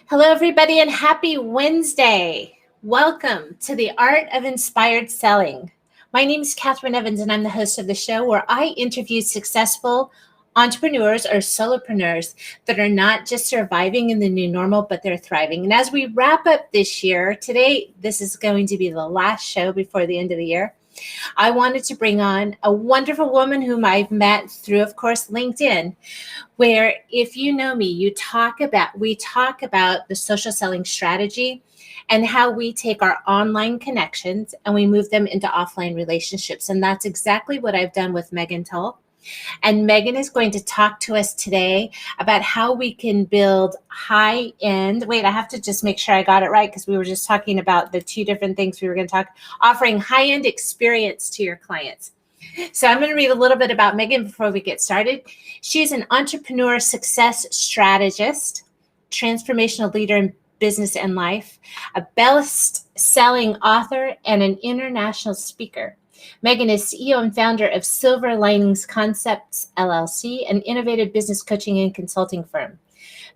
Hello, everybody, and happy Wednesday. Welcome to the Art of Inspired Selling. My name is Catherine Evans, and I'm the host of the show where I interview successful entrepreneurs or solopreneurs that are not just surviving in the new normal, but they're thriving. And as we wrap up this year, today, this is going to be the last show before the end of the year. I wanted to bring on a wonderful woman whom I've met through, of course, LinkedIn, where if you know me, we talk about the social selling strategy and how we take our online connections and we move them into offline relationships. And that's exactly what I've done with Megan Tull. And Megan is going to talk to us today about how we can build high-end. Wait, I have to just make sure I got it right because we were just talking about the two different things we were going to talk, offering high-end experience to your clients. So I'm going to read a little bit about Megan before we get started. She's an entrepreneur success strategist, transformational leader in business and life, a best-selling author, and an international speaker. Megan is CEO and founder of Silverlining Concepts, LLC, an innovative business coaching and consulting firm.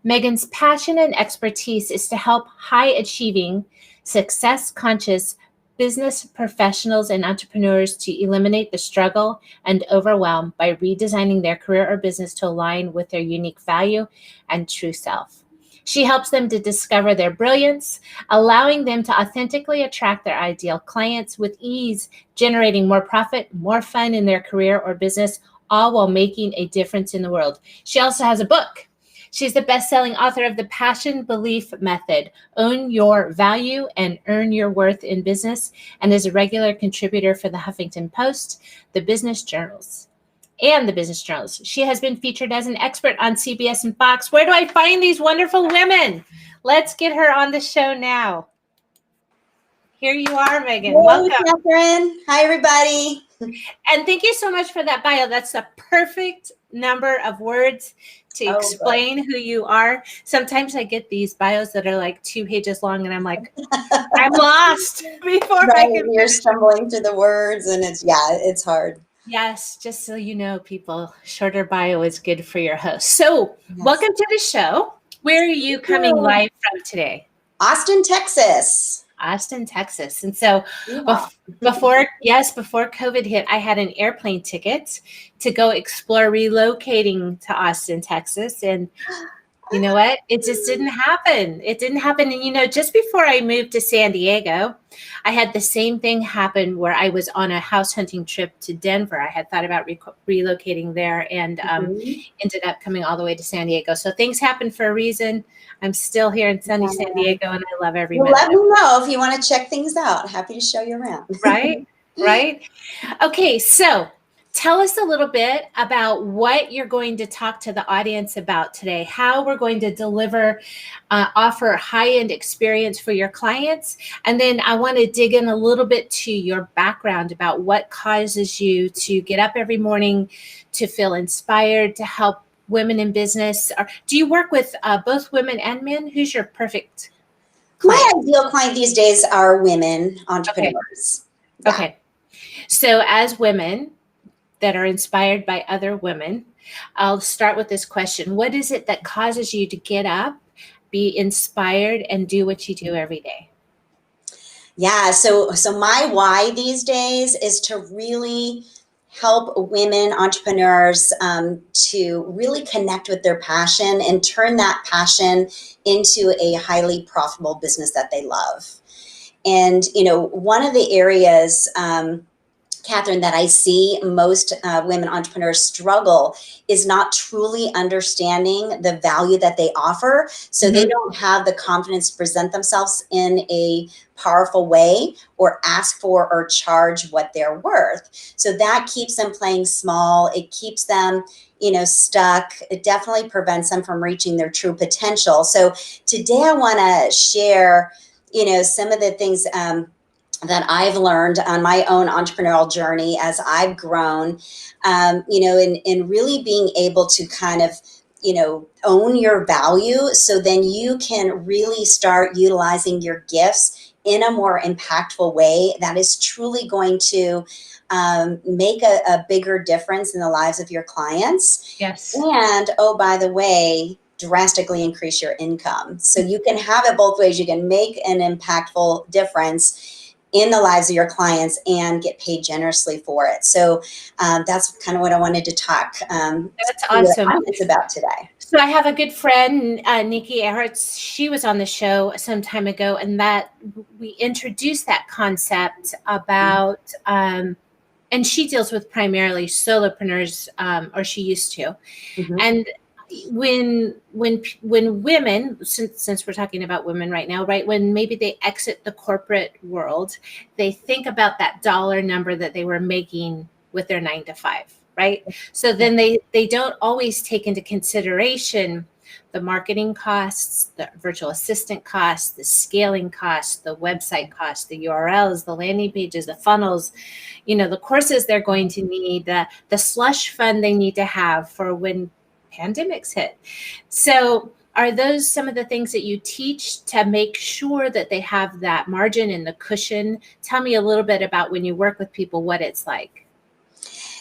Megan's passion and expertise is to help high-achieving, success-conscious business professionals and entrepreneurs to eliminate the struggle and overwhelm by redesigning their career or business to align with their unique value and true self. She helps them to discover their brilliance, allowing them to authentically attract their ideal clients with ease, generating more profit, more fun in their career or business, all while making a difference in the world. She also has a book. She's the best-selling author of The Passion Belief Method, Own Your Value and Earn Your Worth in Business, and is a regular contributor for the Huffington Post, the Business Journals. She has been featured as an expert on CBS and Fox. Where do I find these wonderful women? Let's get her on the show now. Here you are, Megan. Hey, welcome. Catherine. Hi, everybody. And thank you so much for that bio. That's the perfect number of words to explain who you are. Sometimes I get these bios that are like 2 pages long, and I'm like, I'm lost before I can. You're stumbling through the words, and it's hard. Yes, just so you know, people, shorter bio is good for your host. So, Welcome to the show. Where are you coming live from today? Austin, Texas. Austin, Texas. And so before COVID hit, I had an airplane ticket to go explore relocating to Austin, Texas. And you know what? It just didn't happen. And, just before I moved to San Diego, I had the same thing happen where I was on a house hunting trip to Denver. I had thought about relocating there and ended up coming all the way to San Diego. So things happen for a reason. I'm still here in sunny San Diego, and I love every minute. Let me know if you want to check things out. Happy to show you around. Right. Okay, so tell us a little bit about what you're going to talk to the audience about today, how we're going to offer high-end experience for your clients. And then I want to dig in a little bit to your background about what causes you to get up every morning, to feel inspired, to help women in business. Do you work with both women and men? Who's your perfect client? My ideal client these days are women entrepreneurs. Okay. So as women that are inspired by other women, I'll start with this question. What is it that causes you to get up, be inspired, and do what you do every day? Yeah, so my why these days is to really help women entrepreneurs to really connect with their passion and turn that passion into a highly profitable business that they love. And, one of the areas, Catherine, that I see most women entrepreneurs struggle is not truly understanding the value that they offer. So they don't have the confidence to present themselves in a powerful way or ask for or charge what they're worth. So that keeps them playing small. It keeps them, stuck. It definitely prevents them from reaching their true potential. So today I want to share, some of the things that I've learned on my own entrepreneurial journey as I've grown, in really being able to kind of, own your value. So then you can really start utilizing your gifts in a more impactful way that is truly going to make a bigger difference in the lives of your clients. Yes. And, oh, by the way, drastically increase your income. So you can have it both ways. You can make an impactful difference in the lives of your clients and get paid generously for it. So that's kind of what I wanted to talk That's awesome. It's about today. So I have a good friend, Nikki Erhartz. She was on the show some time ago, and that we introduced that concept about, and she deals with primarily solopreneurs, or she used to. Mm-hmm. And when women, since we're talking about women right now, right, when maybe they exit the corporate world, they think about that dollar number that they were making with their 9 to 5, right? So then they don't always take into consideration the marketing costs, the virtual assistant costs, the scaling costs, the website costs, the URLs, the landing pages, the funnels, the courses they're going to need, the slush fund they need to have for when pandemics hit. So are those some of the things that you teach to make sure that they have that margin and the cushion? Tell me a little bit about when you work with people, what it's like.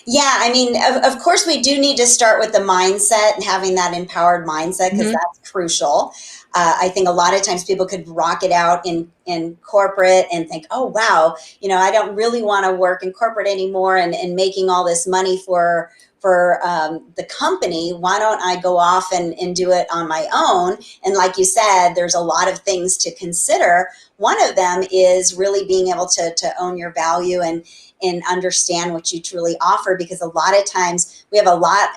Yeah, I mean, of course, we do need to start with the mindset and having that empowered mindset, because that's crucial. I think a lot of times people could rock it out in corporate and think, oh, wow, I don't really want to work in corporate anymore and making all this money for the company. Why don't I go off and do it on my own? And like you said, there's a lot of things to consider. One of them is really being able to own your value and understand what you truly offer, because a lot of times we have a lot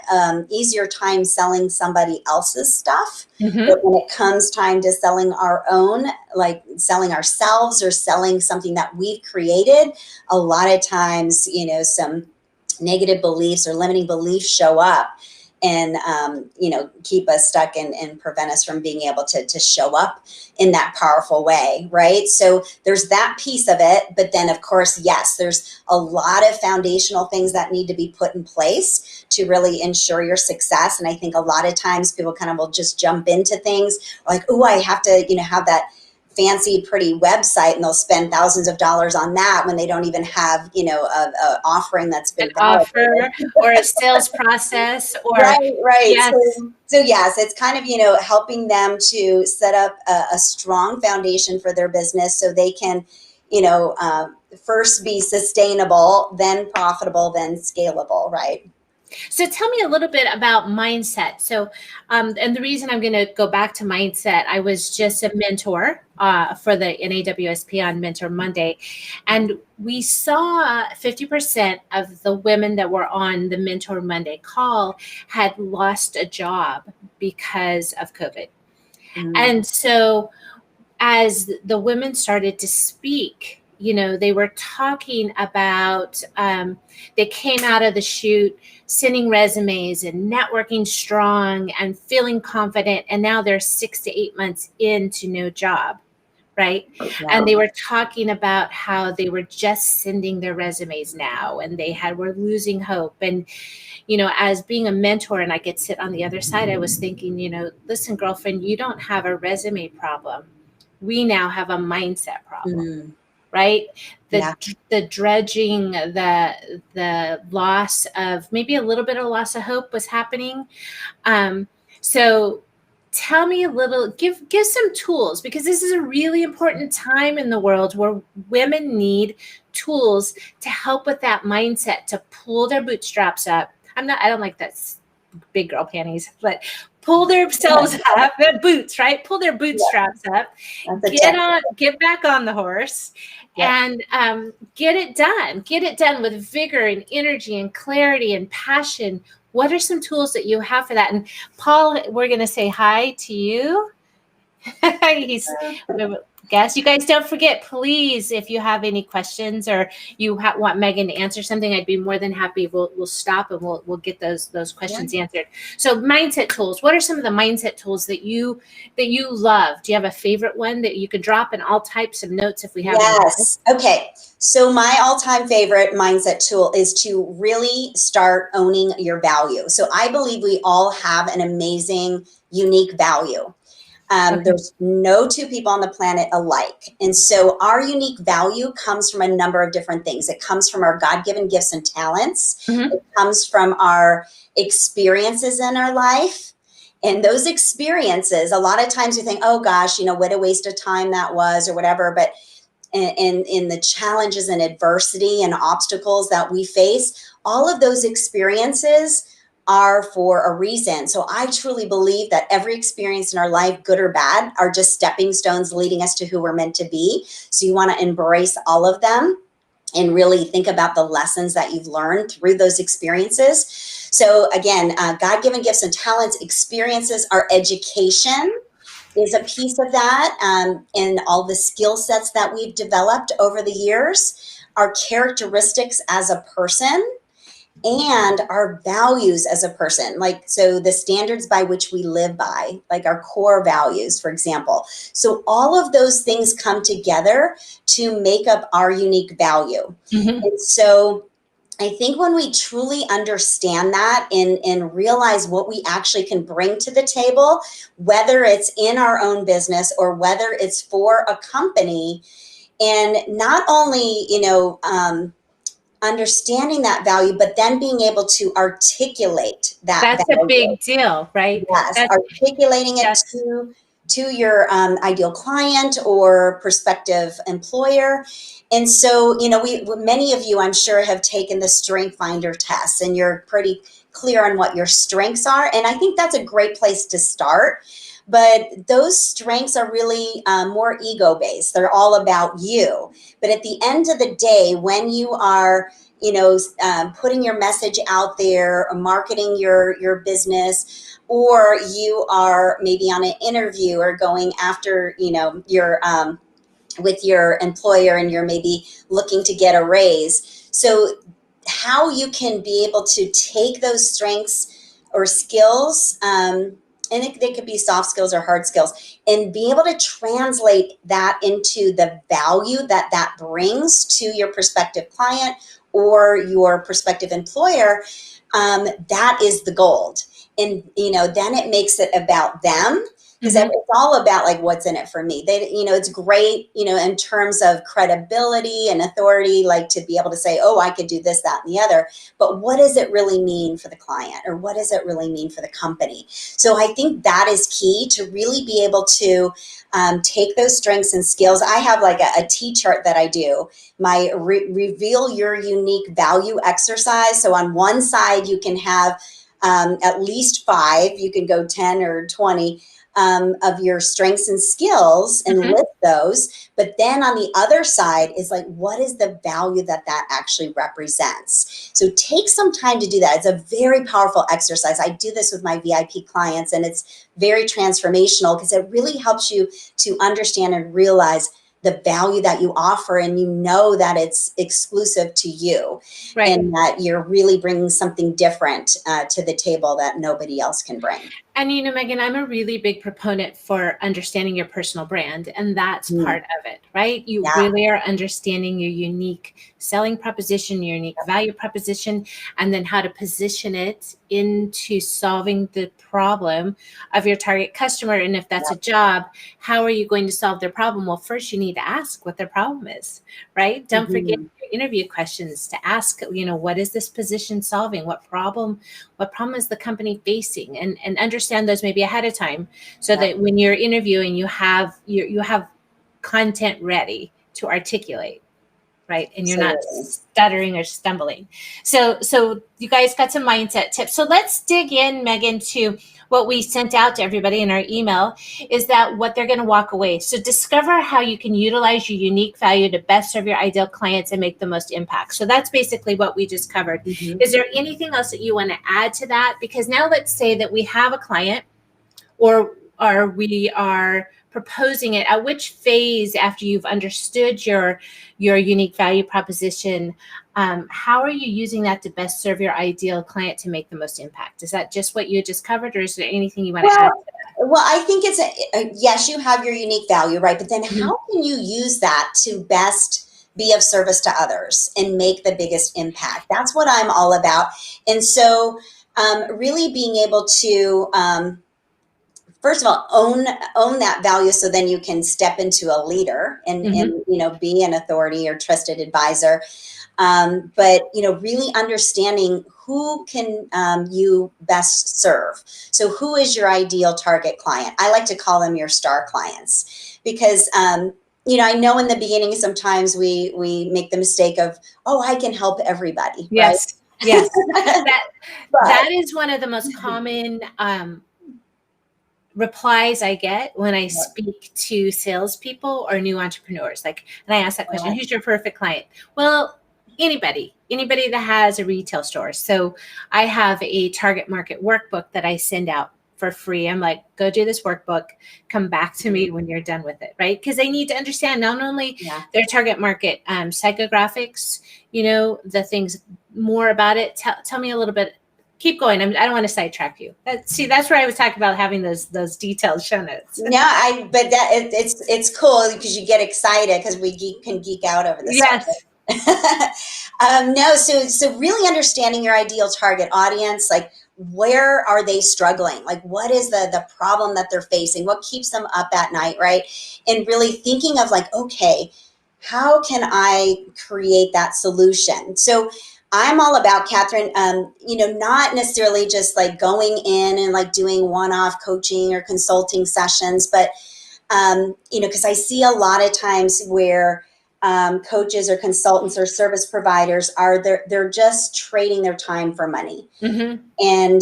easier time selling somebody else's stuff. But when it comes time to selling our own, like selling ourselves or selling something that we've created, a lot of times, some negative beliefs or limiting beliefs show up and, keep us stuck and prevent us from being able to show up in that powerful way, right? So there's that piece of it. But then, of course, yes, there's a lot of foundational things that need to be put in place to really ensure your success. And I think a lot of times people kind of will just jump into things like, oh, I have to, have that fancy, pretty website, and they'll spend thousands of dollars on that when they don't even have, a offering that's been offer or a sales process or right. Yes. So yes, it's kind of, helping them to set up a strong foundation for their business so they can, first be sustainable, then profitable, then scalable, right? So tell me a little bit about mindset. So, and the reason I'm going to go back to mindset, I was just a mentor for the NAWSP on Mentor Monday, and we saw 50% of the women that were on the Mentor Monday call had lost a job because of COVID. And so as the women started to speak, they were talking about, they came out of the chute sending resumes and networking strong and feeling confident. And now they're 6 to 8 months into no job, right? Yeah. And they were talking about how they were just sending their resumes now and were losing hope. And, as being a mentor and I could sit on the other side, I was thinking, listen, girlfriend, you don't have a resume problem. We now have a mindset problem. Right? The dredging, the loss of maybe a little bit of loss of hope was happening. So tell me a little, give some tools, because this is a really important time in the world where women need tools to help with that mindset, to pull their bootstraps up. I don't like that big girl panties, but pull themselves up, their boots, right? Pull their bootstraps up, get back on the horse and get it done with vigor and energy and clarity and passion. What are some tools that you have for that? And Paul, we're going to say hi to you. He's guest. You guys don't forget, please, if you have any questions or you want Megan to answer something, I'd be more than happy. We'll stop and we'll get those questions answered. So mindset tools. What are some of the mindset tools that you love? Do you have a favorite one that you could drop in all types of notes if we have? Yes. Okay. So my all-time favorite mindset tool is to really start owning your value. So I believe we all have an amazing, unique value. There's no two people on the planet alike. And so our unique value comes from a number of different things. It comes from our God-given gifts and talents. It comes from our experiences in our life. And those experiences, a lot of times we think, oh gosh, what a waste of time that was or whatever. But in the challenges and adversity and obstacles that we face, all of those experiences are for a reason. So I truly believe that every experience in our life, good or bad, are just stepping stones leading us to who we're meant to be. So you want to embrace all of them and really think about the lessons that you've learned through those experiences. So again, God-given gifts and talents, experiences, our education is a piece of that, and all the skill sets that we've developed over the years, our characteristics as a person, and our values as a person. Like, so the standards by which we live by, like our core values, for example. So all of those things come together to make up our unique value. Mm-hmm. And so I think when we truly understand that and realize what we actually can bring to the table, whether it's in our own business or whether it's for a company, and not only, understanding that value, but then being able to articulate that That's a value. big deal, right? Yes, That's, articulating it that's to your ideal client or prospective employer. And so, many of you, I'm sure, have taken the Strength Finder test, and you're pretty clear on what your strengths are. And I think that's a great place to start. But those strengths are really more ego-based. They're all about you. But at the end of the day, when you are, putting your message out there, or marketing your business, or you are maybe on an interview or going after, your with your employer, and you're maybe looking to get a raise. So how you can be able to take those strengths or skills, and they could be soft skills or hard skills, and be able to translate that into the value that brings to your prospective client or your prospective employer, that is the gold. And, then it makes it about them, because it's all about like, what's in it for me. It's great, in terms of credibility and authority, like to be able to say, oh, I could do this, that, and the other. But what does it really mean for the client, or what does it really mean for the company? So I think that is key to really be able to take those strengths and skills. I have like a T-chart that I do, my reveal your unique value exercise. So on one side, you can have at least 5, you can go 10 or 20, of your strengths and skills, and list those. But then on the other side is like, what is the value that actually represents? So take some time to do that. It's a very powerful exercise. I do this with my VIP clients, and it's very transformational because it really helps you to understand and realize the value that you offer, and that it's exclusive to you, right, and that you're really bringing something different to the table that nobody else can bring. And Megan, I'm a really big proponent for understanding your personal brand, and that's part of it, right? You really are understanding your unique selling proposition, your unique value proposition, and then how to position it into solving the problem of your target customer. And if that's a job, how are you going to solve their problem? Well, first you need to ask what their problem is, right? Don't forget your interview questions to ask, what is this position solving? What problem is the company facing? And understand those maybe ahead of time, so that when you're interviewing, you have content ready to articulate, right? And you're not stuttering or stumbling. So you guys got some mindset tips. So let's dig in, Megan, to what we sent out to everybody in our email, is that what they're going to walk away. So discover how you can utilize your unique value to best serve your ideal clients and make the most impact. So that's basically what we just covered. Is there anything else that you want to add to that? Because now let's say that we have a client, or we are proposing it. At which phase, after you've understood your unique value proposition, how are you using that to best serve your ideal client to make the most impact? Is that just what you just covered, or is there anything you want to add to that? Well, I think it's yes, you have your unique value, right? But then how can you use that to best be of service to others and make the biggest impact? That's what I'm all about. And so really being able to first of all, own that value, so then you can step into a leader and be an authority or trusted advisor. But really understanding who can you best serve. So who is your ideal target client? I like to call them your star clients, because I know in the beginning sometimes we make the mistake of, oh, I can help everybody, right? Yes. That is one of the most common replies I get when I speak to salespeople or new entrepreneurs. And I ask that question, who's your perfect client? Well, anybody that has a retail store. So I have a target market workbook that I send out for free. I'm like, go do this workbook, come back to me when you're done with it, right? Because they need to understand not only their target market psychographics, the things more about it. Tell me a little bit. Keep going. I don't want to sidetrack you. That's where I was talking about having those detailed show notes. No, but it's cool because you get excited because we can geek out over this. Yes. No, so really understanding your ideal target audience, like where are they struggling? Like what is the problem that they're facing? What keeps them up at night, right? And really thinking of like, okay, how can I create that solution? So I'm all about, Catherine, not necessarily just like going in and like doing one-off coaching or consulting sessions, but, because I see a lot of times where coaches or consultants or service providers they're just trading their time for money. Mm-hmm. And,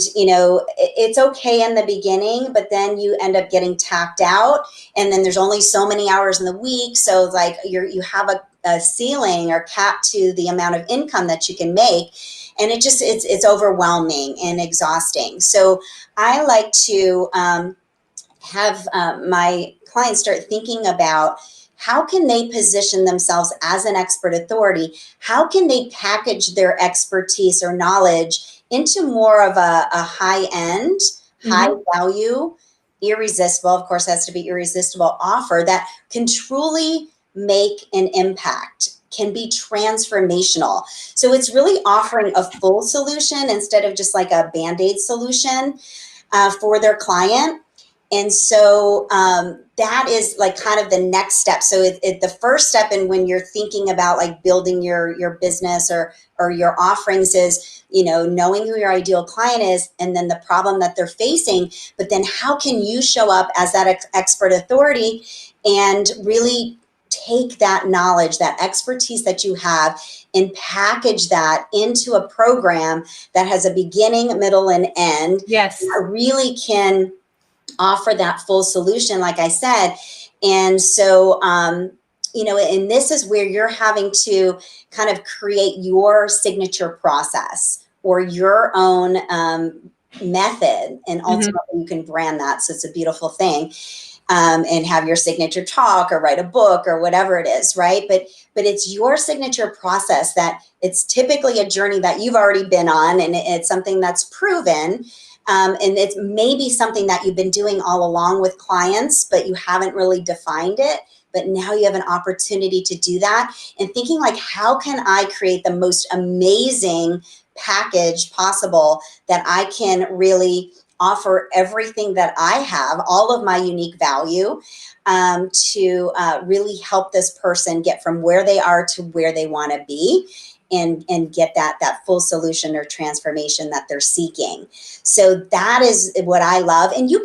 it's okay in the beginning, but then you end up getting tapped out, and then there's only so many hours in the week. So like you have a ceiling or cap to the amount of income that you can make. And it's overwhelming and exhausting. So I like to have my clients start thinking about, how can they position themselves as an expert authority? How can they package their expertise or knowledge into more of a high-end, high value, irresistible, of course, has to be irresistible offer that can truly make an impact, can be transformational. So it's really offering a full solution instead of just like a Band-Aid solution for their client. And so that is like kind of the next step. So the first step in when you're thinking about like building your business or your offerings is, knowing who your ideal client is and then the problem that they're facing. But then how can you show up as that expert authority and really take that knowledge, that expertise that you have, and package that into a program that has a beginning, middle, and end. Yes. That really can offer that full solution, like I said. And so, and this is where you're having to kind of create your signature process or your own method. And ultimately you can brand that. So it's a beautiful thing. And have your signature talk or write a book or whatever it is, right? But it's your signature process that it's typically a journey that you've already been on, and it's something that's proven. And it's maybe something that you've been doing all along with clients, but you haven't really defined it. But now you have an opportunity to do that, and thinking like, how can I create the most amazing package possible that I can really offer everything that I have, all of my unique value, to really help this person get from where they are to where they want to be, and get that full solution or transformation that they're seeking. So that is what I love. And you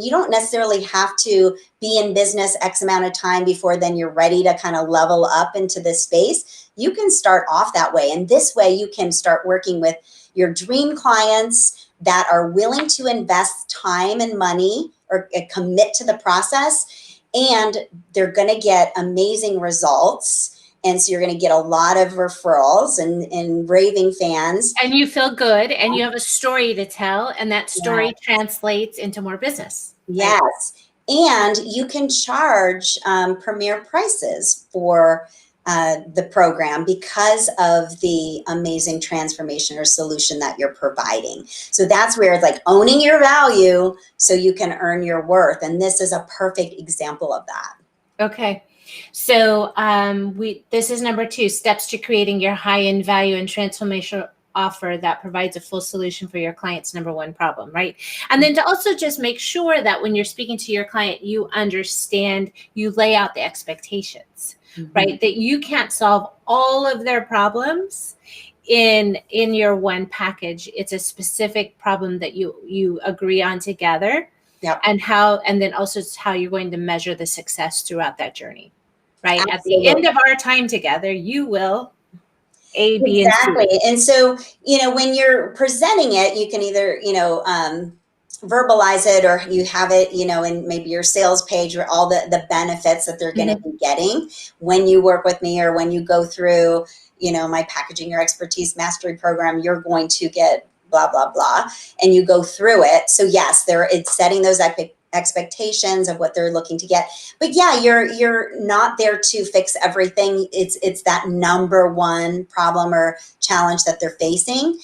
don't necessarily have to be in business X amount of time before then you're ready to kind of level up into this space. You can start off that way. And this way you can start working with your dream clients that are willing to invest time and money or commit to the process, and they're going to get amazing results. And so you're going to get a lot of referrals and raving fans. And you feel good, and you have a story to tell, and that story translates into more business. Yes. Right? And you can charge premier prices for the program because of the amazing transformation or solution that you're providing. So that's where it's like owning your value so you can earn your worth. And this is a perfect example of that. Okay. So this is number 2, steps to creating your high-end value and transformational offer that provides a full solution for your client's number one problem, right? And then to also just make sure that when you're speaking to your client, you understand, you lay out the expectations, right? That you can't solve all of their problems in your one package. It's a specific problem that you agree on together. Yep. And then also how you're going to measure the success throughout that journey, right? Absolutely. At the end of our time together, you will A, B, Exactly. and C. And so, when you're presenting it, you can either, verbalize it, or you have it, in maybe your sales page, or all the benefits that they're going to be getting when you work with me, or when you go through, my Packaging Your Expertise Mastery program, you're going to get blah, blah, blah, and you go through it. So yes, it's setting those expectations of what they're looking to get. But yeah, you're not there to fix everything. It's that number one problem or challenge that they're facing.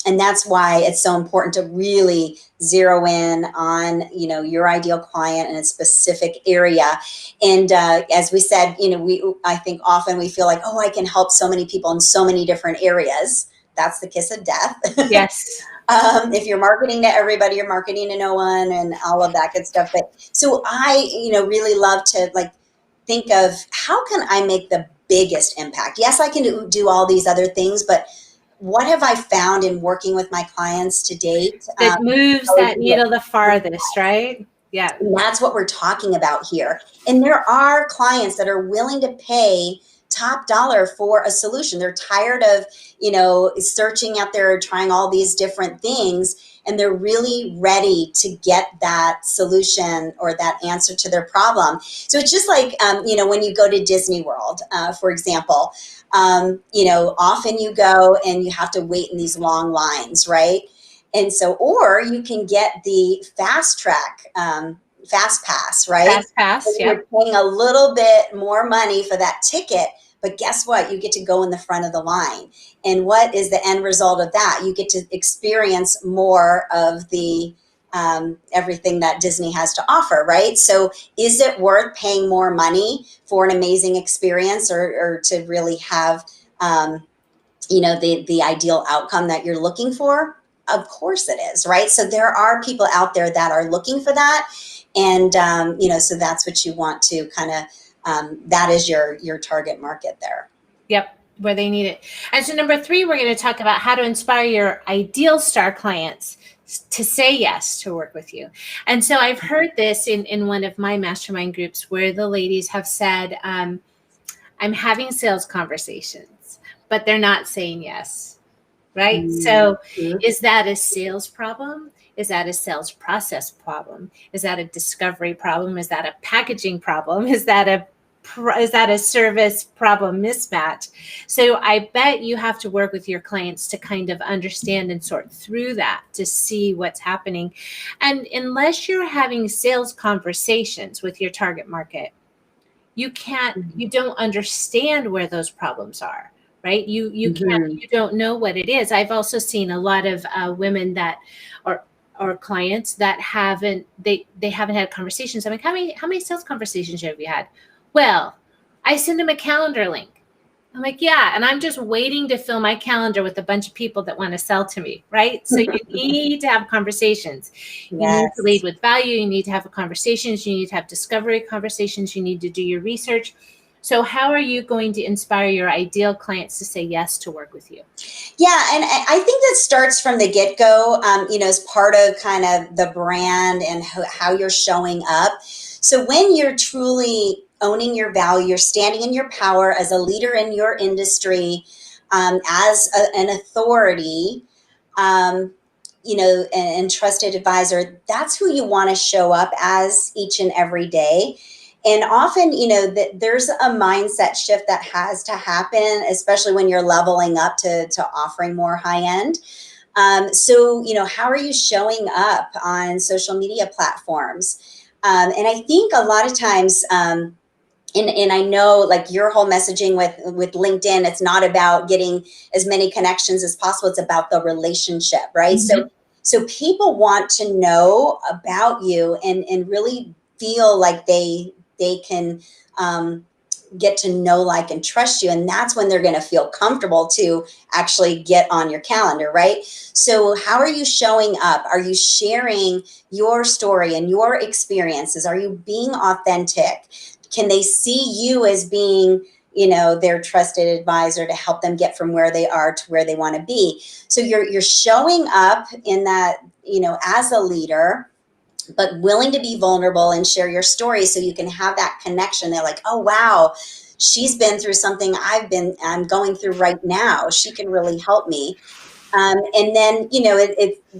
And that's why it's so important to really zero in on, your ideal client in a specific area. And as we said, I think often we feel like, oh, I can help so many people in so many different areas. That's the kiss of death. Yes. If you're marketing to everybody, you're marketing to no one, and all of that good stuff. But so I, really love to think of, how can I make the biggest impact? Yes, I can do all these other things, but what have I found in working with my clients to date that moves that needle the farthest, right? Yeah. And that's what we're talking about here. And there are clients that are willing to pay top dollar for a solution. They're tired of, searching out there, trying all these different things, and they're really ready to get that solution or that answer to their problem. So it's just like, when you go to Disney World, for example, often you go and you have to wait in these long lines, right? And so, or you can get the fast pass, right? Fast pass, so you're paying a little bit more money for that ticket, but guess what? You get to go in the front of the line. And what is the end result of that? You get to experience more of the everything that Disney has to offer, right? So is it worth paying more money for an amazing experience, or to really have, the ideal outcome that you're looking for? Of course it is, right? So there are people out there that are looking for that. And, so that's what you want to kind of, that is your target market there. Yep, where they need it. And so number 3, we're going to talk about how to inspire your ideal star clients to say yes to work with you. And so I've heard this in one of my mastermind groups, where the ladies have said, I'm having sales conversations, but they're not saying yes. Right? Mm-hmm. So is that a sales problem? Is that a sales process problem? Is that a discovery problem? Is that a packaging problem? Is that a service problem mismatch? So I bet you have to work with your clients to kind of understand and sort through that to see what's happening. And unless you're having sales conversations with your target market, you don't understand where those problems are. Right? You can't, you don't know what it is. I've also seen a lot of women that or clients that haven't had conversations. I'm like, how many sales conversations have you had? Well, I send them a calendar link. I'm like, yeah, and I'm just waiting to fill my calendar with a bunch of people that want to sell to me, right? So you need to have conversations. You need to lead with value. You need to have conversations. You need to have discovery conversations. You need to do your research. So how are you going to inspire your ideal clients to say yes to work with you? Yeah, and I think that starts from the get-go, as part of kind of the brand and how you're showing up. So when you're truly owning your value, you're standing in your power as a leader in your industry, as an authority, and trusted advisor, that's who you want to show up as each and every day. And often, there's a mindset shift that has to happen, especially when you're leveling up to offering more high end. So, how are you showing up on social media platforms? And I think a lot of times, and I know, like, your whole messaging with LinkedIn, it's not about getting as many connections as possible. It's about the relationship, right? Mm-hmm. So people want to know about you and really feel like they can get to know, like, and trust you. And that's when they're going to feel comfortable to actually get on your calendar, right? So how are you showing up? Are you sharing your story and your experiences? Are you being authentic? Can they see you as being, their trusted advisor to help them get from where they are to where they want to be? So you're showing up in that, as a leader, but willing to be vulnerable and share your story so you can have that connection. They're like, oh, wow, she's been through something I'm going through right now. She can really help me. And then,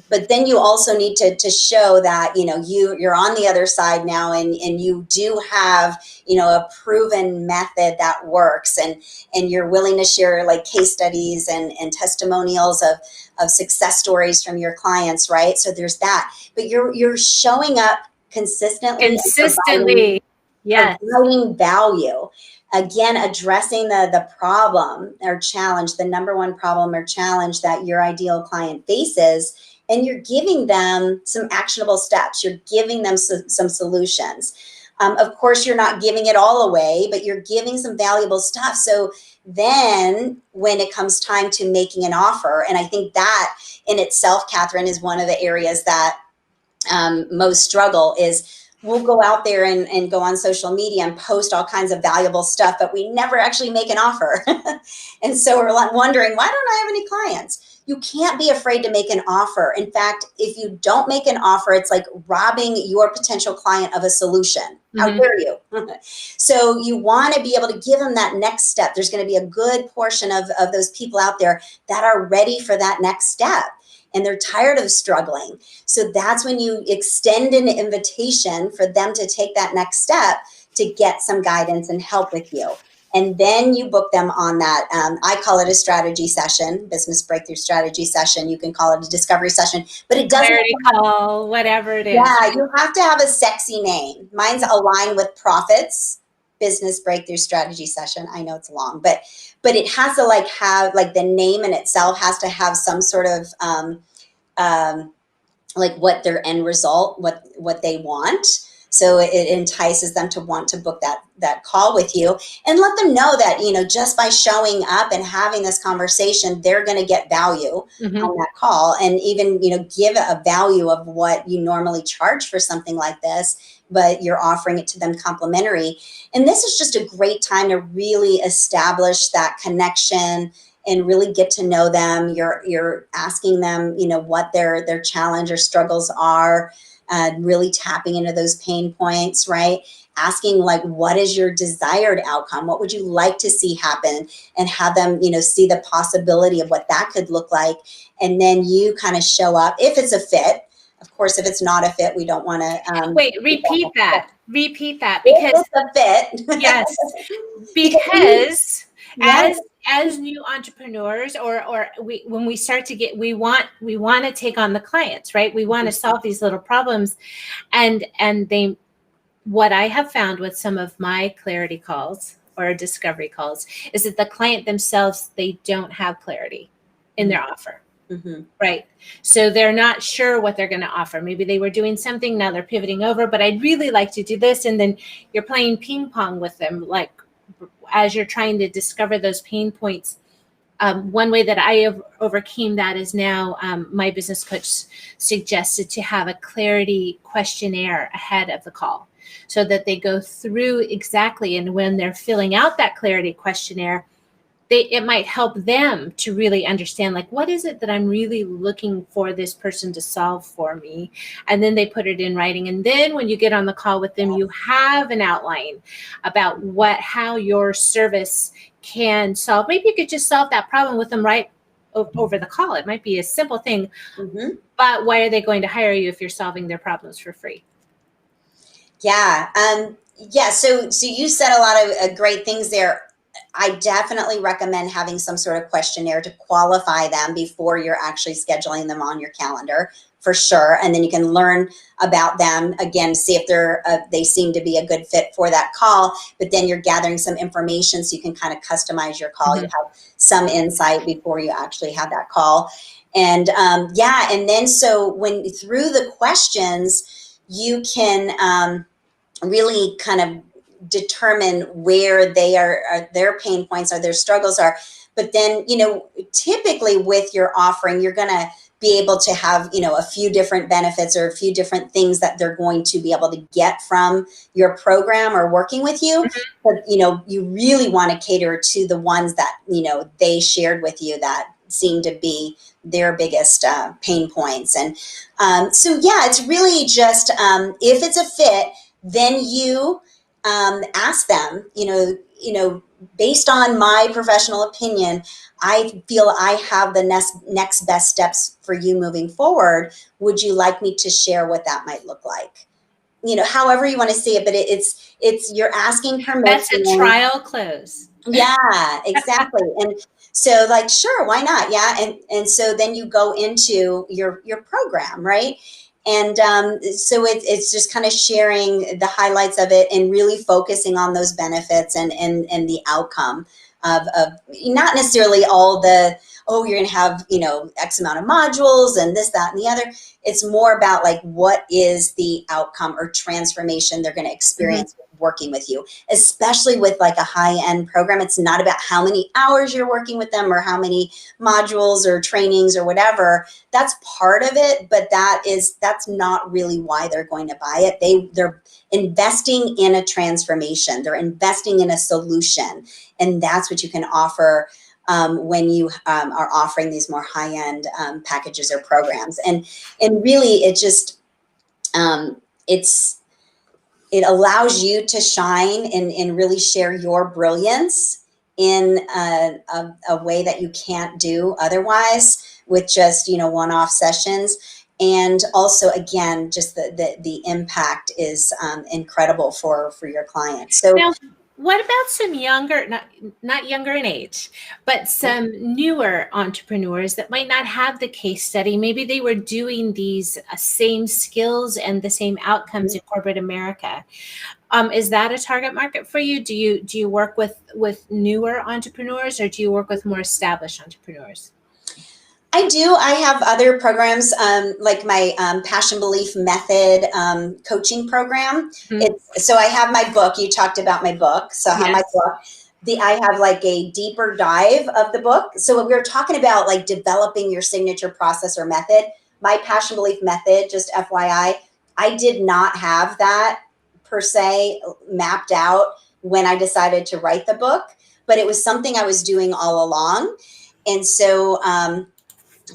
but then you also need to show that, you're on the other side now, and you do have, a proven method that works, and you're willing to share like case studies and testimonials of success stories from your clients, right? So there's that, but you're showing up consistently, yes, providing value. Again, addressing the problem or challenge, the number one problem or challenge that your ideal client faces, and you're giving them some actionable steps. You're giving them some solutions. Of course, you're not giving it all away, but you're giving some valuable stuff. So then when it comes time to making an offer, and I think that in itself, Catherine, is one of the areas that most struggle is, we'll go out there and go on social media and post all kinds of valuable stuff, but we never actually make an offer. And so we're wondering, why don't I have any clients? You can't be afraid to make an offer. In fact, if you don't make an offer, it's like robbing your potential client of a solution. How dare you? So you want to be able to give them that next step. There's going to be a good portion of those people out there that are ready for that next step, and they're tired of struggling. So that's when you extend an invitation for them to take that next step to get some guidance and help with you. And then you book them on that. I call it a strategy session, business breakthrough strategy session. You can call it a discovery session, but it doesn't clarity call, whatever it is. Yeah, you have to have a sexy name. Mine's Align with Profits Business Breakthrough Strategy Session. I know it's long, but it has to have the name in itself has to have some sort of what their end result, what they want. So it entices them to want to book that call with you, and let them know that, just by showing up and having this conversation, they're going to get value on that call, and even, give a value of what you normally charge for something like this, but you're offering it to them complimentary. And this is just a great time to really establish that connection and really get to know them. You're asking them, what their challenge or struggles are, really tapping into those pain points, right? Asking what is your desired outcome? What would you like to see happen? And have them, see the possibility of what that could look like. And then you kind of show up if it's a fit. Of course, if it's not a fit, we don't want to. Wait, repeat that, because if it's a fit. Yes, because as new entrepreneurs, or when we start to get, we want to take on the clients, right? We want to solve these little problems, and they, what I have found with some of my clarity calls or discovery calls is that the client themselves, they don't have clarity in their offer. Right. So they're not sure what they're going to offer. Maybe they were doing something, now they're pivoting over, but I'd really like to do this. And then you're playing ping pong with them, as you're trying to discover those pain points. One way that I have overcame that is now my business coach suggested to have a clarity questionnaire ahead of the call, so that they go through exactly. And when they're filling out that clarity questionnaire, it might help them to really understand, what is it that I'm really looking for this person to solve for me? And then they put it in writing. And then when you get on the call with them, you have an outline about how your service can solve. Maybe you could just solve that problem with them right over the call. It might be a simple thing, but why are they going to hire you if you're solving their problems for free? Yeah. So you said a lot of great things there. I definitely recommend having some sort of questionnaire to qualify them before you're actually scheduling them on your calendar, for sure. And then you can learn about them, again, see if they seem to be a good fit for that call. But then you're gathering some information so you can kind of customize your call. You have some insight before you actually have that call. And and then so when through the questions, you can really kind of determine where they are their pain points or their struggles are. But then, typically with your offering, you're going to be able to have, a few different benefits or a few different things that they're going to be able to get from your program or working with you. But, you really want to cater to the ones that, they shared with you that seem to be their biggest pain points. And it's really just if it's a fit, then you ask them, based on my professional opinion, I feel I have the next best steps for you moving forward. Would you like me to share what that might look like? However you want to see it, but it's you're asking permission. That's a trial close. Yeah, exactly. And so sure, why not? Yeah. And so then you go into your program, right? And so it's just kind of sharing the highlights of it and really focusing on those benefits and the outcome of not necessarily all the, you're going to have, X amount of modules and this, that, and the other. It's more about what is the outcome or transformation they're going to experience working with you, especially with a high-end program. It's not about how many hours you're working with them or how many modules or trainings or whatever. That's part of it, but that's not really why they're going to buy it. They're investing in a transformation. They're investing in a solution, and that's what you can offer when you are offering these more high-end packages or programs. And really, it just it allows you to shine and really share your brilliance in a way that you can't do otherwise with just one-off sessions. And also, again, just the impact is incredible for your clients. So now, what about some younger, not younger in age, but some newer entrepreneurs that might not have the case study? Maybe they were doing these same skills and the same outcomes in corporate America. Is that a target market for you? Do you work with newer entrepreneurs, or do you work with more established entrepreneurs? I do. I have other programs like my Passion Belief Method coaching program. So I have my book. You talked about my book. So I have my book. I have a deeper dive of the book. So we were talking about developing your signature process or method. My Passion Belief Method, just FYI, I did not have that per se mapped out when I decided to write the book, but it was something I was doing all along. And so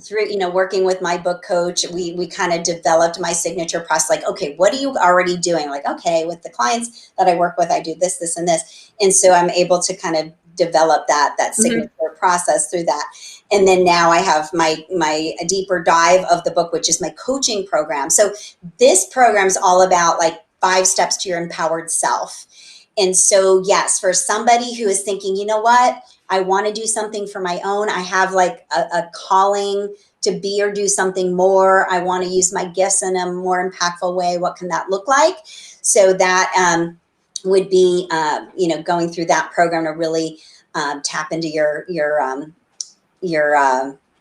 through working with my book coach, we kind of developed my signature process. Okay, what are you already doing? Okay, with the clients that I work with, I do this, and this. And so I'm able to kind of develop that signature process through that. And then now I have my deeper dive of the book, which is my coaching program. So this program is all about 5 steps to your empowered self. And so, yes, for somebody who is thinking, you know what, I want to do something for my own. I have a calling to be or do something more. I want to use my gifts in a more impactful way. What can that look like? So that would be, going through that program to really tap into your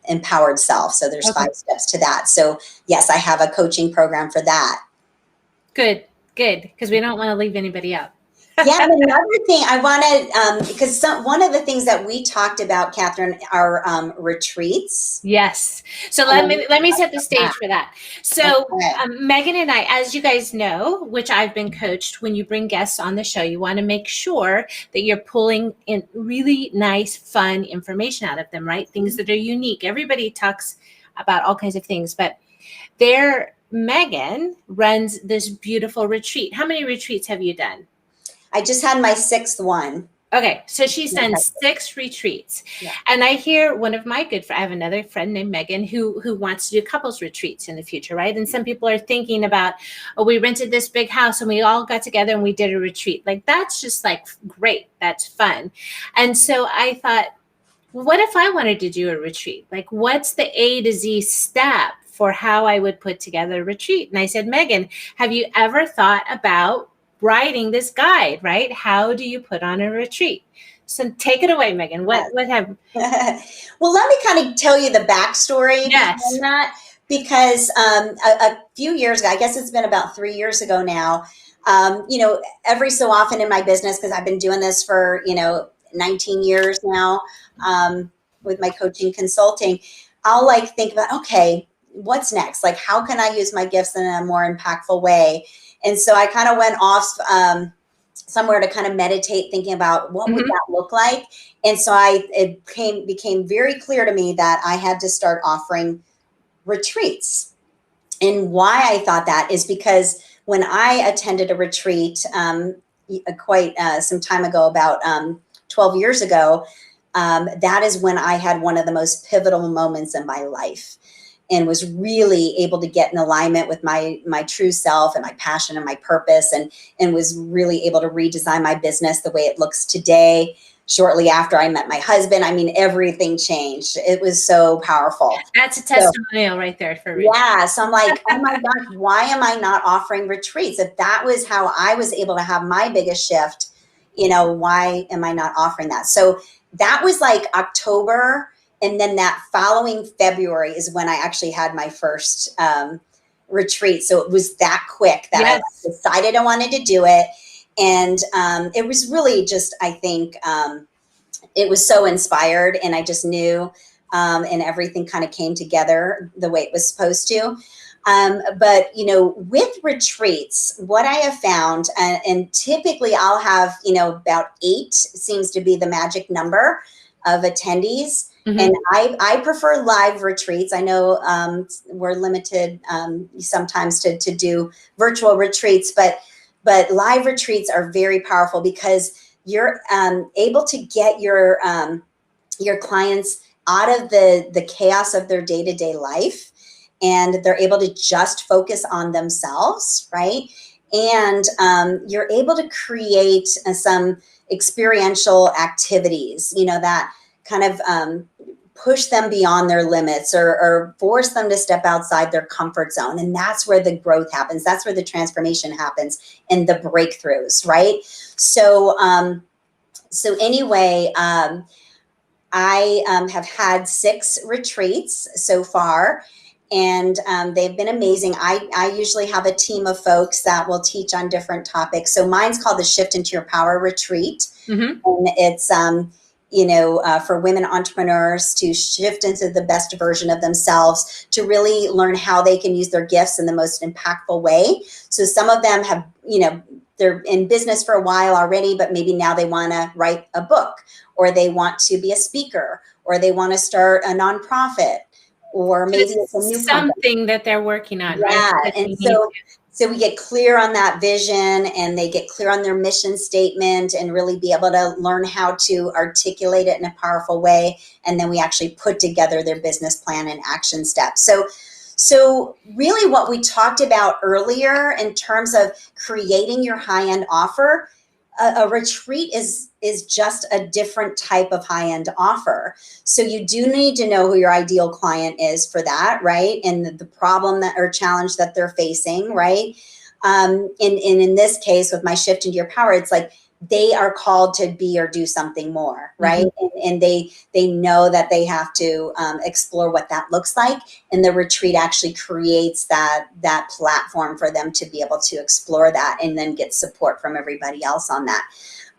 empowered self. So there's 5 steps to that. So yes, I have a coaching program for that. Good, because we don't want to leave anybody out. Yeah, and another thing I want to, because one of the things that we talked about, Catherine, are retreats. Yes. So let me set the stage for that. So Megan and I, as you guys know, which I've been coached, when you bring guests on the show, you want to make sure that you're pulling in really nice, fun information out of them, right? Things that are unique. Everybody talks about all kinds of things, but Megan runs this beautiful retreat. How many retreats have you done? I just had my 6th one. Okay, so she's done 6 retreats. Yeah. And I hear one of my good friends, I have another friend named Megan who wants to do couples retreats in the future, right? And some people are thinking about, we rented this big house and we all got together and we did a retreat. That's just great. That's fun. And so I thought, what if I wanted to do a retreat? What's the A to Z step for how I would put together a retreat? And I said, Megan, have you ever thought about writing this guide, right? How do you put on a retreat? So take it away, Megan. What have? Well, let me kind of tell you the backstory behind that, because a few years ago, I guess it's been about 3 years ago now, every so often in my business, because I've been doing this for, 19 years now, with my coaching consulting, I'll like think about, okay, what's next? Like, how can I use my gifts in a more impactful way? And so I kind of went off somewhere to kind of meditate, thinking about what would that look like. And so it became very clear to me that I had to start offering retreats. And why I thought that is because when I attended a retreat quite some time ago, about 12 years ago, that is when I had one of the most pivotal moments in my life, and was really able to get in alignment with my true self and my passion and my purpose, and was really able to redesign my business the way it looks today. Shortly after I met my husband, I mean, everything changed. It was so powerful. That's a testimonial right there for me. Yeah. So I'm like, oh my gosh, why am I not offering retreats? If that was how I was able to have my biggest shift, why am I not offering that? So that was like October. And then that following February is when I actually had my first retreat. So it was that quick that I decided I wanted to do it. And it was really just, I think, it was so inspired, and I just knew, and everything kind of came together the way it was supposed to. But, with retreats, what I have found, and typically I'll have, about 8 seems to be the magic number of attendees. And I prefer live retreats. I know we're limited sometimes to do virtual retreats, but live retreats are very powerful because you're able to get your clients out of the chaos of their day-to-day life, and they're able to just focus on themselves, right? And you're able to create some experiential activities, that kind of push them beyond their limits, or force them to step outside their comfort zone. And that's where the growth happens. That's where the transformation happens, and the breakthroughs, right? So, anyway, I have had 6 retreats so far, and they've been amazing. I usually have a team of folks that will teach on different topics. So mine's called the Shift into Your Power Retreat. And it's, for women entrepreneurs to shift into the best version of themselves, to really learn how they can use their gifts in the most impactful way. So some of them have, they're in business for a while already, but maybe now they want to write a book, or they want to be a speaker, or they want to start a nonprofit, or maybe it's a new something company that they're working on. Yeah. Right? And so we get clear on that vision, and they get clear on their mission statement, and really be able to learn how to articulate it in a powerful way. And then we actually put together their business plan and action steps. So really what we talked about earlier in terms of creating your high-end offer, a retreat is just a different type of high-end offer. So you do need to know who your ideal client is for that, right? And the problem that or challenge that they're facing, right? And in this case, with my Shift into Your Power, it's like they are called to be or do something more, right? And they know that they have to explore what that looks like. And the retreat actually creates that platform for them to be able to explore that, and then get support from everybody else on that.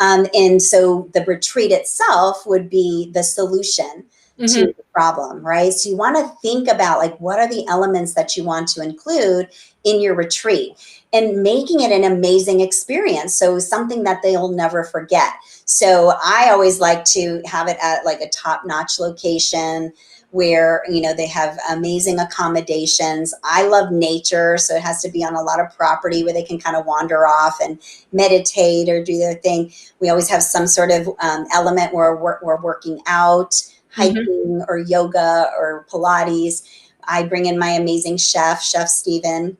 And so the retreat itself would be the solution to the problem, right? So you want to think about, like, what are the elements that you want to include in your retreat, and making it an amazing experience. So something that they'll never forget. So I always like to have it at like a top-notch location where, they have amazing accommodations. I love nature, so it has to be on a lot of property where they can kind of wander off and meditate or do their thing. We always have some sort of element where we're working out, hiking or yoga or Pilates. I bring in my amazing Chef Steven,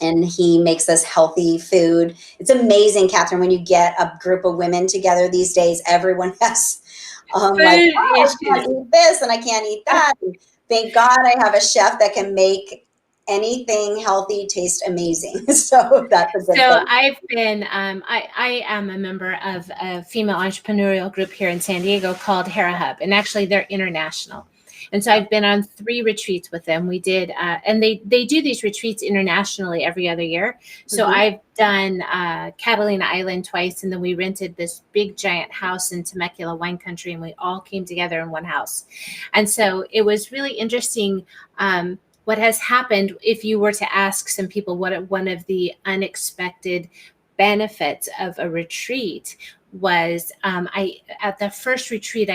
and he makes us healthy food. It's amazing, Catherine, when you get a group of women together these days, everyone has like, I can't eat this and I can't eat that. And thank God I have a chef that can make anything healthy taste amazing. So that's a good thing. I've been, I am a member of a female entrepreneurial group here in San Diego called Hera Hub, and actually they're international. And so I've been on 3 retreats with them. We did, and they do these retreats internationally every other year. So I've done Catalina Island twice, and then we rented this big giant house in Temecula wine country, and we all came together in one house. And so it was really interesting. What has happened, if you were to ask some people what one of the unexpected benefits of a retreat was, at the first retreat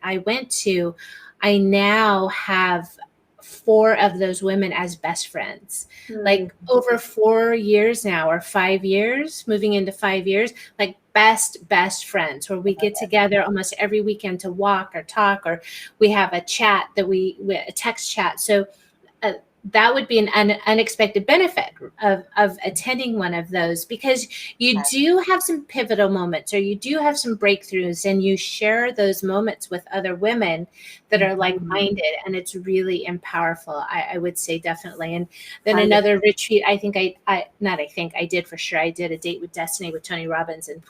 I went to, I now have 4 of those women as best friends. Like over 4 years now, or 5 years, moving into 5 years, like best friends, where we get together almost every weekend to walk or talk, or we have a chat that a text chat. So that would be an unexpected benefit of attending one of those, because you do have some pivotal moments, or you do have some breakthroughs, and you share those moments with other women that are like-minded, and it's really powerful. I would say definitely. And then another retreat, I did for sure. I did a Date with Destiny with Tony Robbins, and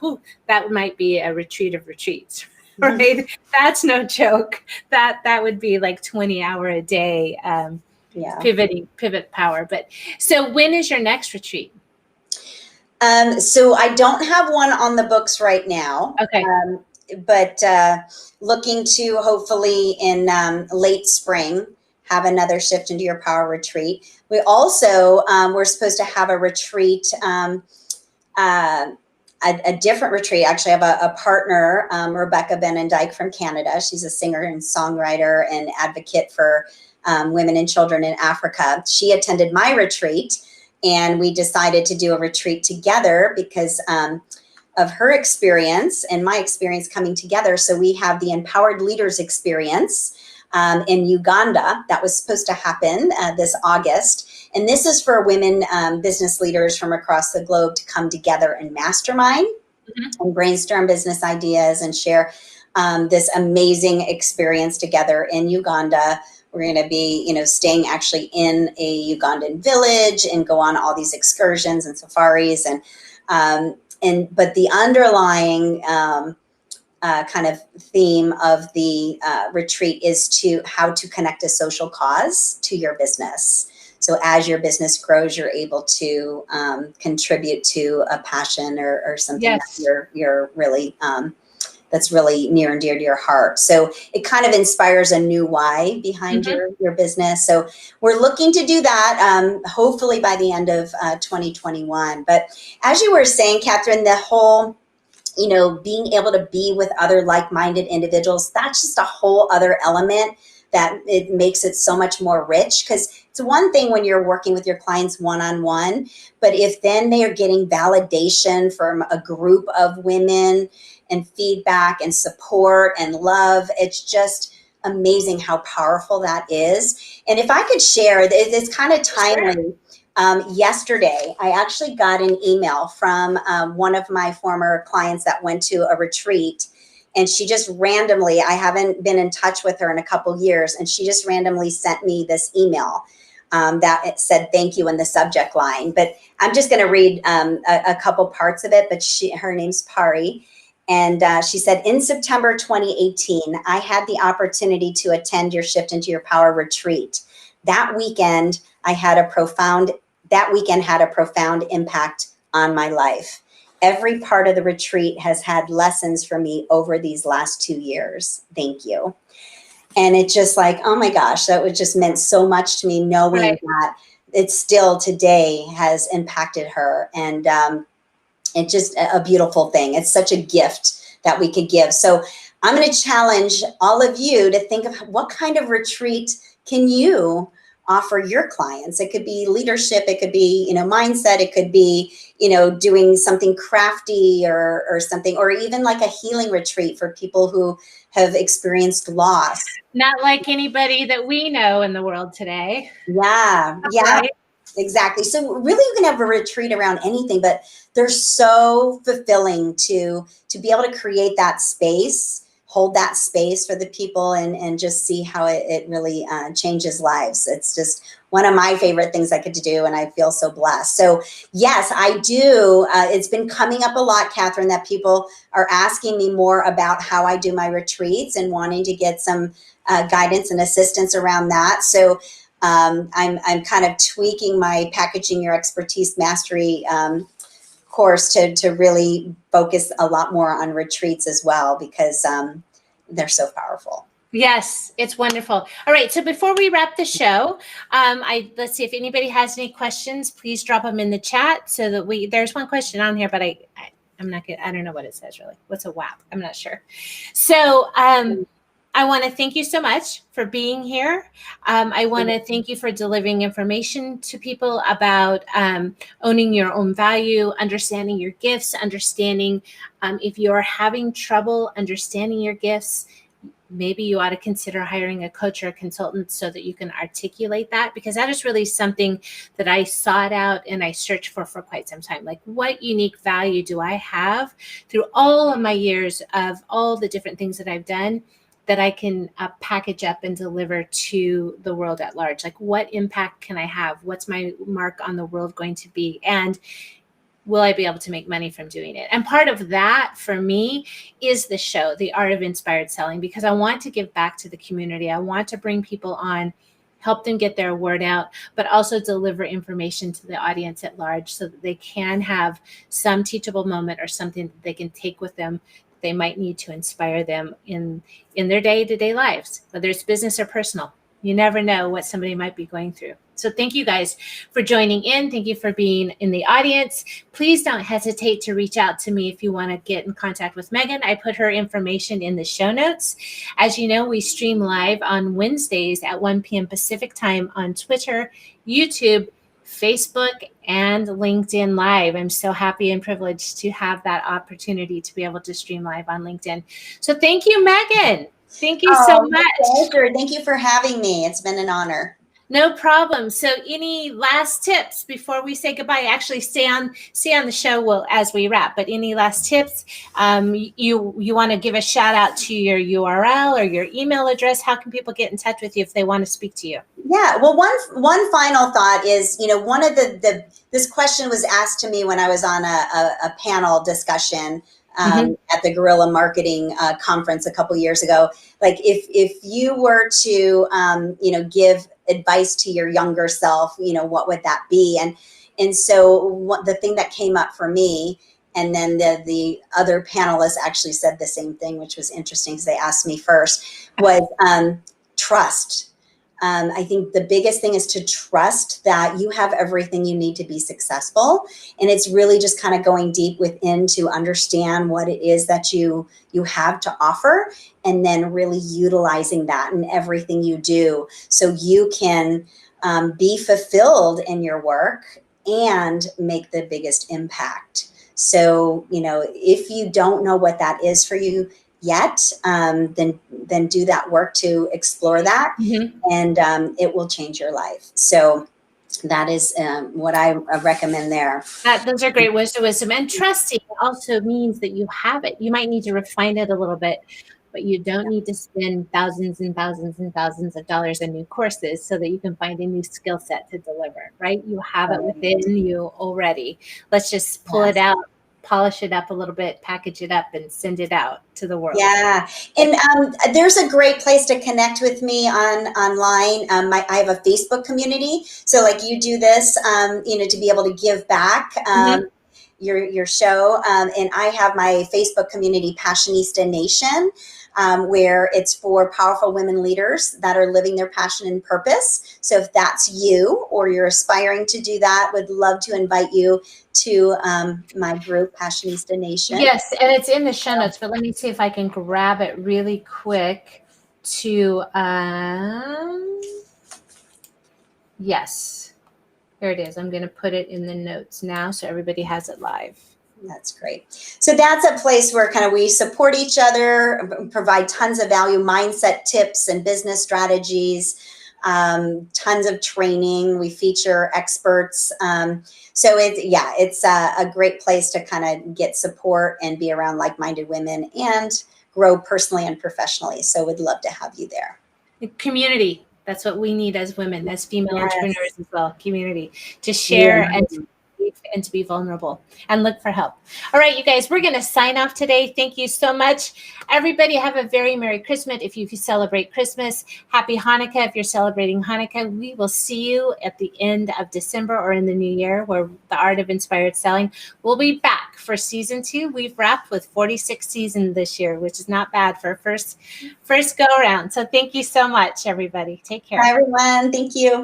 that might be a retreat of retreats. Right? That's no joke. That would be like 20-hour a day. Pivot power. But so when is your next retreat? So I don't have one on the books right now. Okay. But looking to hopefully in late spring have another Shift into Your Power retreat. We also we're supposed to have a retreat, a different retreat. Actually, I have a partner, Rebecca Benendijk from Canada. She's a singer and songwriter and advocate for women and children in Africa. She attended my retreat, and we decided to do a retreat together because of her experience and my experience coming together. So we have the Empowered Leaders Experience in Uganda that was supposed to happen this August. And this is for women business leaders from across the globe to come together and mastermind and brainstorm business ideas and share this amazing experience together in Uganda. We're going to be, staying actually in a Ugandan village and go on all these excursions and safaris, but the underlying kind of theme of the retreat is how to connect a social cause to your business. So as your business grows, you're able to contribute to a passion or something that you're really that's really near and dear to your heart. So it kind of inspires a new why behind your business. So we're looking to do that hopefully by the end of 2021. But as you were saying, Catherine, the whole, being able to be with other like-minded individuals, that's just a whole other element that it makes it so much more rich. Because it's one thing when you're working with your clients one-on-one, but if then they are getting validation from a group of women and feedback and support and love, it's just amazing how powerful that is. And if I could share, it's kind of timely. Yesterday, I actually got an email from one of my former clients that went to a retreat. And she just randomly, I haven't been in touch with her in a couple years, and she just randomly sent me this email that it said thank you in the subject line. But I'm just going to read a couple parts of it. But her name's Peri. And she said, in September 2018, I had the opportunity to attend your Shift into Your Power retreat. That weekend had a profound impact on my life. Every part of the retreat has had lessons for me over these last 2 years. Thank you. And it's just like, oh my gosh, that was just meant so much to me, knowing that it still today has impacted her. And it's just a beautiful thing. It's such a gift that we could give. So I'm going to challenge all of you to think of what kind of retreat can you offer your clients. It could be leadership. It could be, mindset. It could be, doing something crafty or something, or even like a healing retreat for people who have experienced loss. Not like anybody that we know in the world today. Yeah. Right? Exactly. So really you can have a retreat around anything, but they're so fulfilling to be able to create that space, hold that space for the people and just see how it really changes lives. It's just one of my favorite things I get to do, and I feel so blessed. So yes, I do. It's been coming up a lot, Catherine, that people are asking me more about how I do my retreats and wanting to get some guidance and assistance around that. So I'm kind of tweaking my Packaging Your Expertise Mastery course to really focus a lot more on retreats as well, because they're so powerful. Yes, it's wonderful. All right, so before we wrap the show, let's see if anybody has any questions. Please drop them in the chat so that there's one question on here, but I'm not good. I don't know what it says really. What's a WAP? I'm not sure. So I want to thank you so much for being here. I want to thank you for delivering information to people about owning your own value, understanding your gifts, understanding if you're having trouble understanding your gifts, maybe you ought to consider hiring a coach or a consultant so that you can articulate that, because that is really something that I sought out and I searched for quite some time. Like, what unique value do I have through all of my years of all the different things that I've done that I can package up and deliver to the world at large? Like, what impact can I have? What's my mark on the world going to be? And will I be able to make money from doing it? And part of that for me is the show, The Art of Inspired Selling, because I want to give back to the community. I want to bring people on, help them get their word out, but also deliver information to the audience at large so that they can have some teachable moment or something that they can take with them. They might need to inspire them in their day-to-day lives, whether it's business or personal. You never know what somebody might be going through. So thank you guys for joining in. Thank you for being in the audience. Please don't hesitate to reach out to me if you want to get in contact with Megan. I put her information in the show notes. As you know, we stream live on Wednesdays at 1 p.m. Pacific time on Twitter, YouTube, Facebook, and LinkedIn Live. I'm so happy and privileged to have that opportunity to be able to stream live on LinkedIn. So thank you, Megan. Thank you so much. Pleasure. Thank you for having me. It's been an honor. No problem. So any last tips before we say goodbye? Actually, stay on the show as we wrap, but any last tips? You want to give a shout out to your URL or your email address? How can people get in touch with you if they want to speak to you? Yeah, well, one final thought is, one of this question was asked to me when I was on a panel discussion at the Guerrilla Marketing Conference a couple years ago. Like, if you were to, give advice to your younger self, what would that be? And so the thing that came up for me, and then the other panelists actually said the same thing, which was interesting because they asked me first, was trust. I think the biggest thing is to trust that you have everything you need to be successful. And it's really just kind of going deep within to understand what it is that you have to offer, and then really utilizing that in everything you do so you can be fulfilled in your work and make the biggest impact. So, if you don't know what that is for you yet, then do that work to explore that, and it will change your life. So that is what I recommend there. Those are great words of wisdom. And trusting also means that you have it. You might need to refine it a little bit, but you don't need to spend thousands and thousands and thousands of dollars on new courses so that you can find a new skill set to deliver, right? You have it within you already. Let's just pull it out, polish it up a little bit, package it up, and send it out to the world. Yeah. And there's a great place to connect with me online. I have a Facebook community. So like you do this, to be able to give back your show. And I have my Facebook community, Passionista Nation, where it's for powerful women leaders that are living their passion and purpose. So if that's you, or you're aspiring to do that, would love to invite you to my group, Passionista Nation. Yes, and it's in the show notes, but let me see if I can grab it really quick to, yes, here it is. I'm going to put it in the notes now so everybody has it live. That's great. So that's a place where kind of we support each other, provide tons of value, mindset tips and business strategies, tons of training. We feature experts. So it's a great place to kind of get support and be around like-minded women and grow personally and professionally. So would love to have you there. Community. That's what we need as women, as female Yes. entrepreneurs as well. Community to share Yeah. and to be vulnerable and look for help. All right, you guys, we're going to sign off today. Thank you so much. Everybody have a very Merry Christmas if you celebrate Christmas. Happy Hanukkah if you're celebrating Hanukkah. We will see you at the end of December or in the new year, where the Art of Inspired Selling will be back for season 2. We've wrapped with 46 seasons this year, which is not bad for a first go around. So thank you so much, everybody. Take care. Bye, everyone. Thank you.